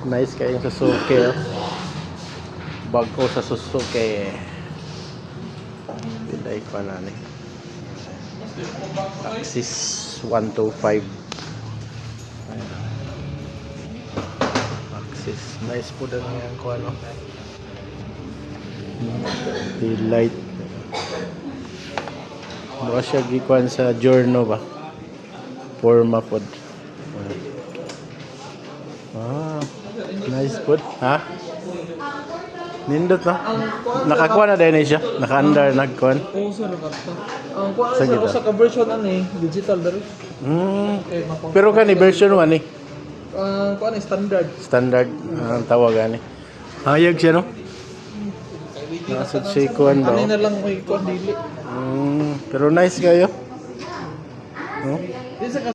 Nice kayong Suzuki. Oh. Bag ko sa Suzuki. Pilay ko na ni. Axis 125. Axis. Nice po din yan ko ano. Light. Baka siya gikuan sa Giorno ba? Forma pod. Nice pod. Ha? Nindot na. Nakakuha na din siya. Naka-under nagkuhan. Oo, sir, nakata. Ang kuha Sa sir, gitna. sa ka-version digital dari. Pero kani version 1 eh. Ang kuha standard. Standard ang tawagan eh. Hayag siya no? Nasa siya kuhan daw. Ano na lang may kuha dili. Pero nice kayo. No? Di sa